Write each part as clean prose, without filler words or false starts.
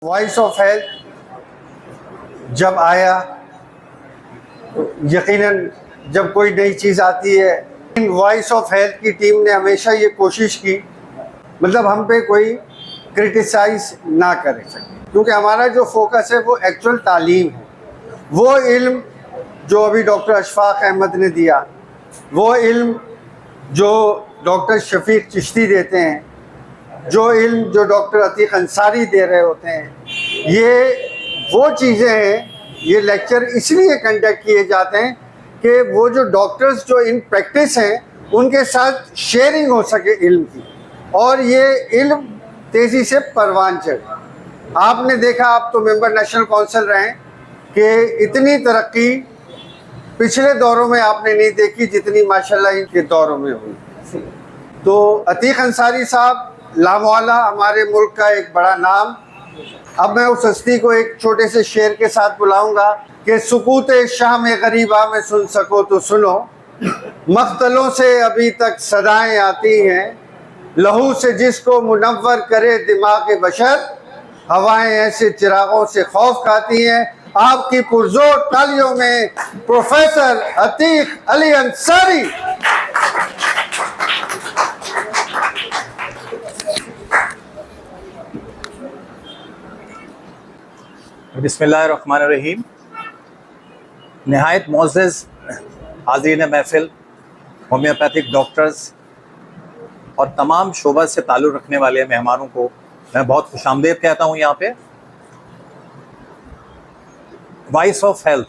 Voice of health जब आया तो यकीनन जब कोई नई चीज़ आती है, वॉइस ऑफ हेल्थ की टीम ने हमेशा ये कोशिश की मतलब हम पे कोई क्रिटिसाइज ना करे सके, क्योंकि हमारा जो फोकस है वो एक्चुअल तालीम है। वो इल्म जो अभी डॉक्टर अशफाक अहमद ने दिया, वो इल्म जो डॉक्टर शफीक चिश्ती देते हैं, जो इल्म जो डॉक्टर अतीक अंसारी दे रहे होते हैं, ये वो चीज़ें हैं। ये लेक्चर इसलिए कंडक्ट किए जाते हैं कि वो जो डॉक्टर्स जो इन प्रैक्टिस हैं उनके साथ शेयरिंग हो सके इल्म की, और ये इल्म तेज़ी से परवान चढ़े। आपने देखा, आप तो मेंबर नेशनल काउंसिल रहे हैं, कि इतनी तरक्की पिछले दौरों में आपने नहीं देखी जितनी माशाल्लाह इनके दौरों में हुई। तो अतीक अंसारी साहब लामवाला, हमारे मुल्क का एक बड़ा नाम। अब मैं उस हस्ती को एक छोटे से शेर के साथ बुलाऊंगा कि सुकूते शाह में गरीबा में सुन सको तो सुनो, मख्तलों से अभी तक सदाएं आती हैं, लहू से जिसको मुनव्वर करे दिमाग बशर, हवाएं ऐसे चिरागों से खौफ खाती हैं। आपकी पुरजोर तालियों में प्रोफेसर अतीक अली अंसारी। बिस्मिल्लाहिर्रहमानिर्रहीम। नहायत मोअज़्ज़ज़ हाज़रीन महफ़िल, होम्योपैथिक डॉक्टर्स और तमाम शोबा से ताल्लुक़ रखने वाले मेहमानों को मैं बहुत खुशामदीद कहता हूँ। यहाँ पे वॉइस ऑफ हेल्थ,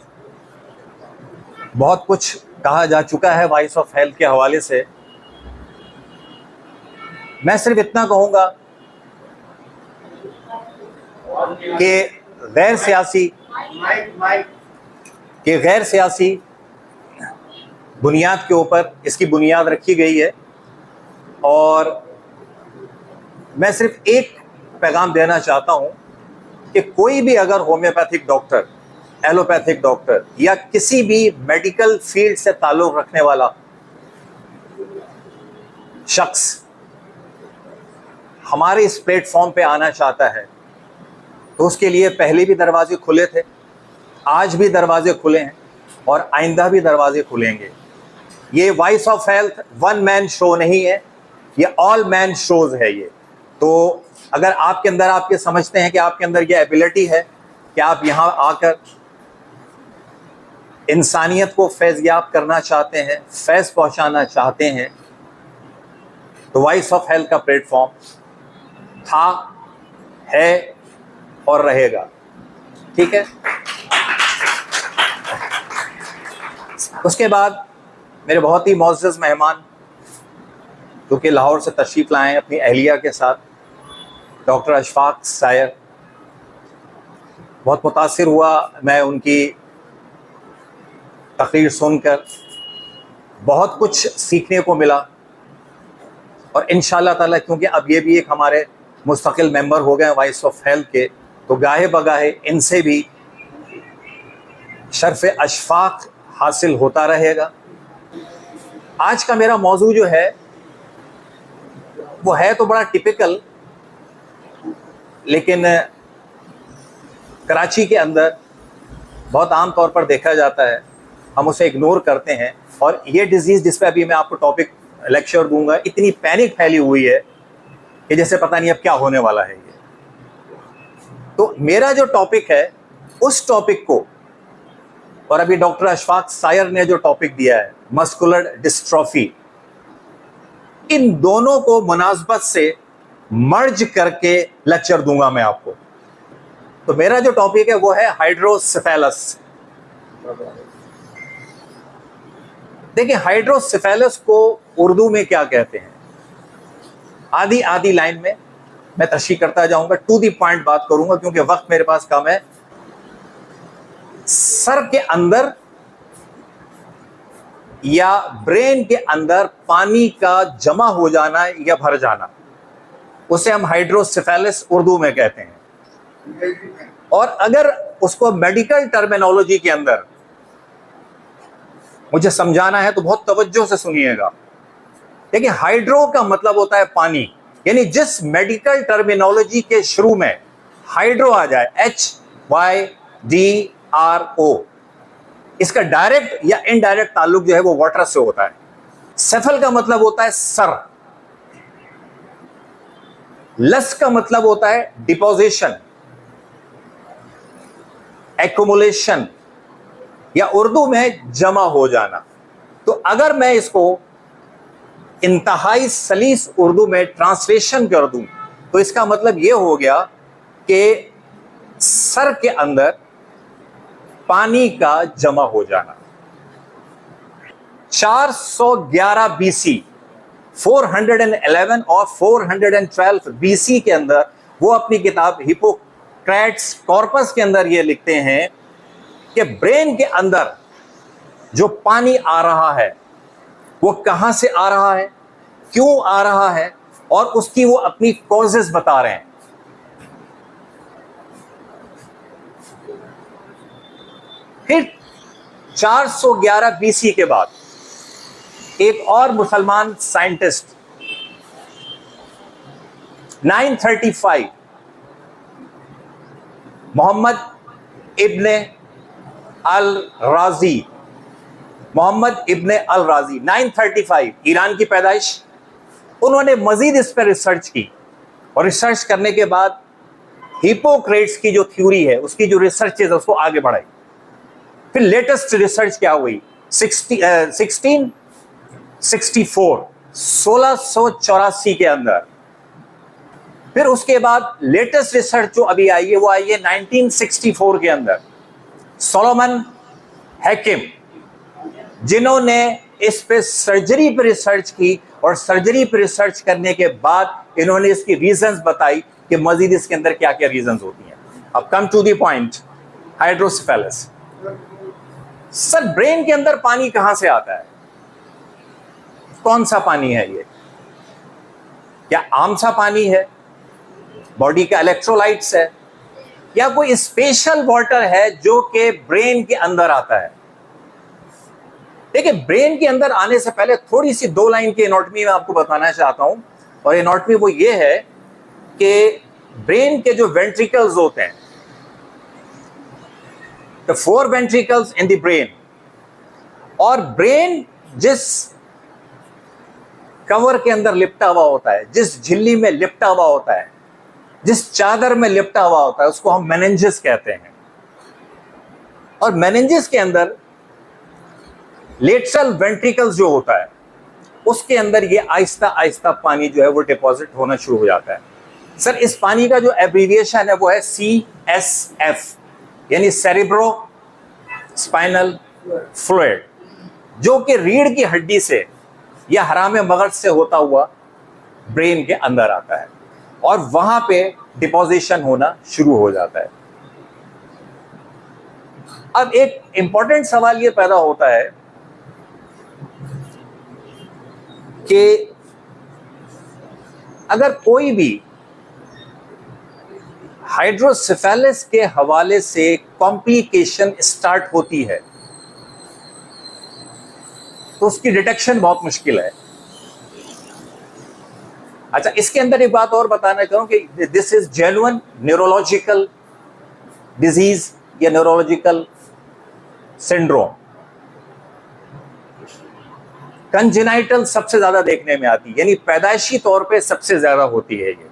बहुत कुछ कहा जा चुका है वॉइस ऑफ हेल्थ के हवाले से। मैं सिर्फ इतना कहूँगा कि गैर सियासी बुनियाद के ऊपर इसकी बुनियाद रखी गई है, और मैं सिर्फ एक पैगाम देना चाहता हूं कि कोई भी अगर होम्योपैथिक डॉक्टर, एलोपैथिक डॉक्टर या किसी भी मेडिकल फील्ड से ताल्लुक़ रखने वाला शख्स हमारे इस प्लेटफॉर्म पे आना चाहता है तो उसके लिए पहले भी दरवाजे खुले थे, आज भी दरवाजे खुले हैं और आइंदा भी दरवाजे खुलेंगे। ये voice of health one man show नहीं है, ये ऑल मैन शोज है। ये तो अगर आपके अंदर, आपके समझते हैं कि आपके अंदर ये एबिलिटी है कि आप यहाँ आकर इंसानियत को फैज़याब करना चाहते हैं, फैज़ पहुँचाना चाहते हैं, तो वॉइस ऑफ हेल्थ का प्लेटफॉर्म था, है और रहेगा। ठीक है। उसके बाद मेरे बहुत ही मोअज़्ज़ज़ मेहमान जो कि लाहौर से तशरीफ़ लाए अपनी अहलिया के साथ, डॉक्टर अशफाक सायर, बहुत मुतासिर हुआ मैं उनकी तकरीर सुनकर, बहुत कुछ सीखने को मिला। और इंशाअल्लाह ताला, क्योंकि अब ये भी एक हमारे मुस्तकिल मेंबर हो गए वॉइस ऑफ हेल्थ के, तो गाहे बगाहे इनसे भी शर्फ़ अशफाक हासिल होता रहेगा। आज का मेरा मौजू जो है वो है तो बड़ा टिपिकल, लेकिन कराची के अंदर बहुत आम तौर पर देखा जाता है, हम उसे इग्नोर करते हैं। और ये डिजीज़ जिस पे अभी मैं आपको टॉपिक लेक्चर दूंगा, इतनी पैनिक फैली हुई है कि जैसे पता नहीं अब क्या होने वाला है। ये तो मेरा जो टॉपिक है, उस टॉपिक को, और अभी डॉक्टर अशफाक सायर ने जो टॉपिक दिया है मस्कुलर डिस्ट्रॉफी, इन दोनों को मुनासबत से मर्ज करके लेक्चर दूंगा मैं आपको। तो मेरा जो टॉपिक है वो है हाइड्रोसेफेलस। देखिए, हाइड्रोसेफेलस को उर्दू में क्या कहते हैं, आधी आधी लाइन में मैं तशरीह करता जाऊंगा, टू दी पॉइंट बात करूंगा क्योंकि वक्त मेरे पास कम है। सर के अंदर या ब्रेन के अंदर पानी का जमा हो जाना या भर जाना, उसे हम हाइड्रोसेफेलस उर्दू में कहते हैं। और अगर उसको मेडिकल टर्मिनोलॉजी के अंदर मुझे समझाना है तो बहुत तवज्जो से सुनिएगा। देखिए, हाइड्रो का मतलब होता है पानी, यानी जिस मेडिकल टर्मिनोलॉजी के शुरू में हाइड्रो आ जाए, HYDRO, इसका डायरेक्ट या इनडायरेक्ट ताल्लुक जो है वो वाटर से होता है। सेफल का मतलब होता है सर, लस का मतलब होता है डिपोजिशन, एक्युमुलेशन, या उर्दू में जमा हो जाना। तो अगर मैं इसको इंतहाई सलीस उर्दू में ट्रांसलेशन कर दूं तो इसका मतलब यह हो गया कि सर के अंदर पानी का जमा हो जाना। 411 BC, 411 और 412 BC के अंदर वो अपनी किताब हिप्पोक्रेट्स कॉर्पस के अंदर ये लिखते हैं कि ब्रेन के अंदर जो पानी आ रहा है वो कहां से आ रहा है, क्यों आ रहा है, और उसकी वो अपनी कॉजेस बता रहे हैं। फिर 411 BC के बाद एक और मुसलमान साइंटिस्ट 935 मोहम्मद इब्ने अल राजी, मोहम्मद इब्ने अल राजी 935, ईरान की पैदाइश। उन्होंने मजीद इस पर रिसर्च की और रिसर्च करने के बाद हिप्पोक्रेट्स की जो थ्योरी है, उसकी जो रिसर्च है उसको आगे बढ़ाई। फिर लेटेस्ट रिसर्च क्या हुई, 1684 के अंदर। फिर उसके बाद लेटेस्ट रिसर्च जो अभी आई है वो आई है 1964 के अंदर, सोलोमन हैकिम, जिन्होंने इस पे सर्जरी पे रिसर्च की, और सर्जरी पे रिसर्च करने के बाद इन्होंने इसकी रीजंस बताई कि मजीद इसके अंदर क्या क्या रीजंस होती हैं। अब come to the point, hydrocephalus. Sir brain के अंदर पानी कहां से आता है, कौन सा पानी है ये? क्या आम सा पानी है, बॉडी का इलेक्ट्रोलाइट्स है, या कोई स्पेशल वाटर है जो कि ब्रेन के अंदर आता है? देखिए, ब्रेन के अंदर आने से पहले थोड़ी सी 2 लाइन की एनाटॉमी मैं आपको बताना चाहता हूं, और एनाटॉमी वो ये है कि ब्रेन के जो वेंट्रिकल्स होते हैं, the 4 ventricles in the brain, और ब्रेन जिस कवर के अंदर लिपटा हुआ होता है, जिस झिल्ली में लिपटा हुआ होता है, जिस चादर में लिपटा हुआ होता है, उसको हम मेनिंजेस कहते हैं। और मेनिंजेस के अंदर लेटरल वेंट्रिकल्स जो होता है, उसके अंदर ये आहिस्ता आहिस्ता पानी जो है वो डिपॉजिट होना शुरू हो जाता है। सर इस पानी का जो एब्रीविएशन है वो है CSF, यानी सेरिब्रो स्पाइनल फ्लूइड, जो कि रीढ़ की हड्डी से या हराम मगज से होता हुआ ब्रेन के अंदर आता है और वहां पे डिपोजिशन होना शुरू हो जाता है। अब एक इंपॉर्टेंट सवाल ये पैदा होता है कि अगर कोई भी हाइड्रोसेफेलस के हवाले से कॉम्प्लिकेशन स्टार्ट होती है तो उसकी डिटेक्शन बहुत मुश्किल है। अच्छा, इसके अंदर एक बात और बताना चाहूं कि this is genuine neurological disease या न्यूरोलॉजिकल सिंड्रोम। कंजेनाइटल सबसे ज्यादा देखने में आती है, यानी पैदाइशी तौर पे सबसे ज्यादा होती है ये।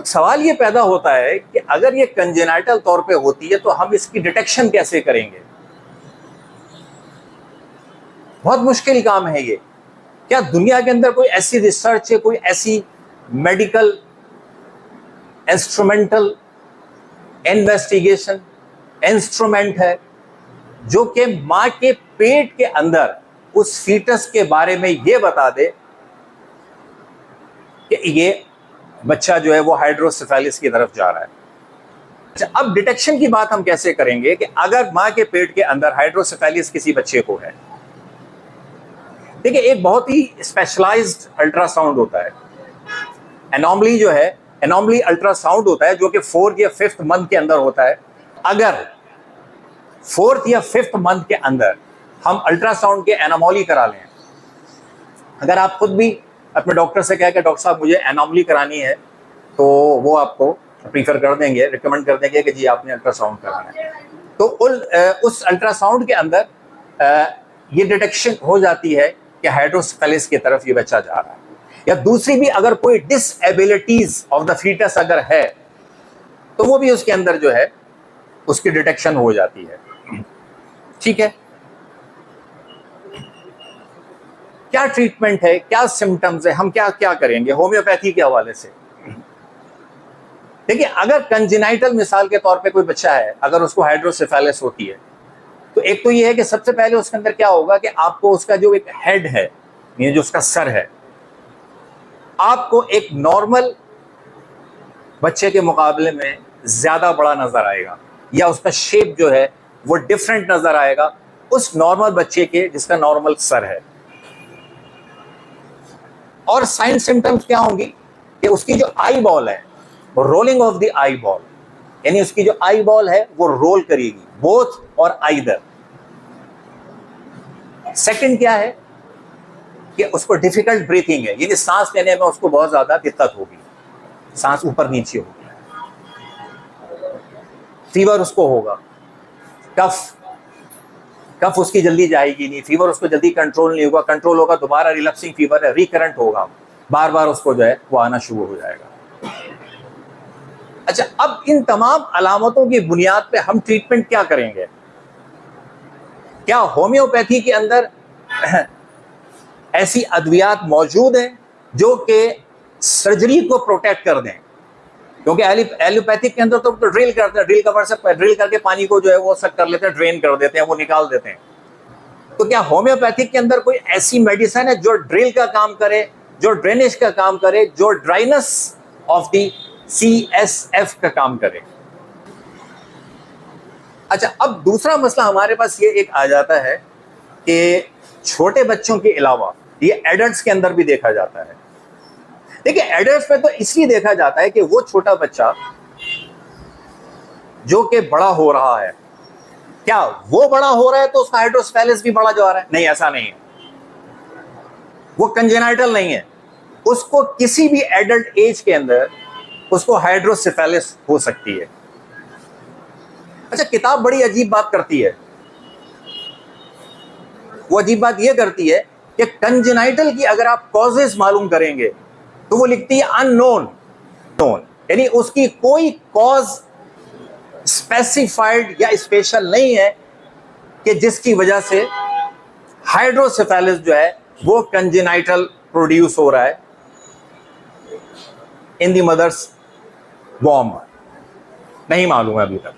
सवाल ये पैदा होता है कि अगर ये कंजेनाइटल तौर पे होती है तो हम इसकी डिटेक्शन कैसे करेंगे? बहुत मुश्किल काम है ये। क्या दुनिया के अंदर कोई ऐसी रिसर्च है, कोई ऐसी मेडिकल इंस्ट्रूमेंटल इन्वेस्टिगेशन इंस्ट्रूमेंट है जो कि मां के पेट के अंदर उस फीटस के बारे में ये बता दे कि ये बच्चा जो है वो हाइड्रोसेफेलिस की तरफ जा रहा है? अच्छा, अब डिटेक्शन की बात हम कैसे करेंगे कि अगर मां के पेट के अंदर हाइड्रोसेफेलिस किसी बच्चे को है। देखिए, एक बहुत ही स्पेशलाइज्ड अल्ट्रासाउंड होता है, एनॉमली जो है, एनॉमली अल्ट्रासाउंड होता है जो कि 4th या 5th मंथ के अंदर होता है। अगर 4th या 5th मंथ के अंदर हम अल्ट्रासाउंड के एनोमली करा लें, अगर आप खुद भी अपने डॉक्टर से कहें कि डॉक्टर साहब मुझे एनोमली करानी है, तो वो आपको प्रीफर कर देंगे, रिकमेंड कर देंगे कि जी आपने अल्ट्रासाउंड कराना है। तो उस अल्ट्रासाउंड के अंदर ये डिटेक्शन हो जाती है कि हाइड्रोसेफेलिस की तरफ ये बच्चा जा रहा है, या दूसरी भी अगर कोई डिसएबिलिटीज ऑफ द फीटस अगर है तो वो भी उसके अंदर जो है उसकी डिटेक्शन हो जाती है। ठीक है, क्या ट्रीटमेंट है, क्या सिम्टम्स है, हम क्या क्या करेंगे होम्योपैथी के हवाले से। देखिए, अगर कंजेनाइटल मिसाल के तौर पे कोई बच्चा है, अगर उसको हाइड्रोसेफेलिस होती है, तो एक तो ये है कि सबसे पहले उसके अंदर क्या होगा कि आपको उसका जो एक हेड है, ये जो उसका सर है, आपको एक नॉर्मल बच्चे के मुकाबले में ज्यादा बड़ा नजर आएगा, या उसका शेप जो है वो डिफरेंट नजर आएगा उस नॉर्मल बच्चे के जिसका नॉर्मल सर है। और साइन सिम्टम्स क्या होंगी कि उसकी जो आई बॉल है, rolling of the eye ball, यानी उसकी जो आई बॉल है वो रोल करेगी, बोथ और आइदर। सेकंड क्या है कि उसको डिफिकल्ट ब्रीथिंग है, यानी सांस लेने में उसको बहुत ज्यादा दिक्कत होगी, सांस ऊपर नीचे होगी। फीवर उसको होगा, कफ उसकी जल्दी जाएगी नहीं, फीवर उसको जल्दी कंट्रोल नहीं होगा, कंट्रोल होगा दोबारा रिलैप्सिंग फीवर है, रिकरेंट होगा, बार बार उसको जो है वो आना शुरू हो जाएगा। अच्छा, अब इन तमाम अलामतों की बुनियाद पे हम ट्रीटमेंट क्या करेंगे? क्या होम्योपैथी के अंदर ऐसी अद्वियात मौजूद हैं जो कि सर्जरी को प्रोटेक्ट कर दें? क्योंकि एलोपैथिक के अंदर तो ड्रिल करते हैं, ड्रिल करके पानी को जो है वो सक कर लेते हैं, ड्रेन कर देते हैं, वो निकाल देते हैं। तो क्या होम्योपैथिक के अंदर कोई ऐसी मेडिसिन है जो ड्रिल का काम करे, जो ड्रेनेज का काम करे, जो ड्राइनेस ऑफ द CSF का काम करे? अच्छा, अब दूसरा मसला हमारे पास ये एक आ जाता है कि छोटे बच्चों के अलावा ये एडल्ट्स के अंदर भी देखा जाता है। देखिए, एडल्ट्स में तो इसलिए देखा जाता है कि वो छोटा बच्चा जो कि बड़ा हो रहा है, क्या वो बड़ा हो रहा है तो उसका हाइड्रोसेफेलिस भी बड़ा जा रहा है? नहीं, ऐसा नहीं है। वो कंजेनाइटल नहीं है, उसको किसी भी एडल्ट एज के अंदर उसको हाइड्रोसेफेलिस हो सकती है। अच्छा, किताब बड़ी अजीब बात करती है। वो अजीब बात यह करती है कि कंजेनाइटल की अगर आप कॉजेस मालूम करेंगे तो वो लिखती है अननोन, यानी उसकी कोई कॉज स्पेसिफाइड या स्पेशल नहीं है कि जिसकी वजह से हाइड्रोसेफेलिस जो है वो कंजेनाइटल प्रोड्यूस हो रहा है इन दी मदर्स वॉर्म। नहीं मालूम है अभी तक।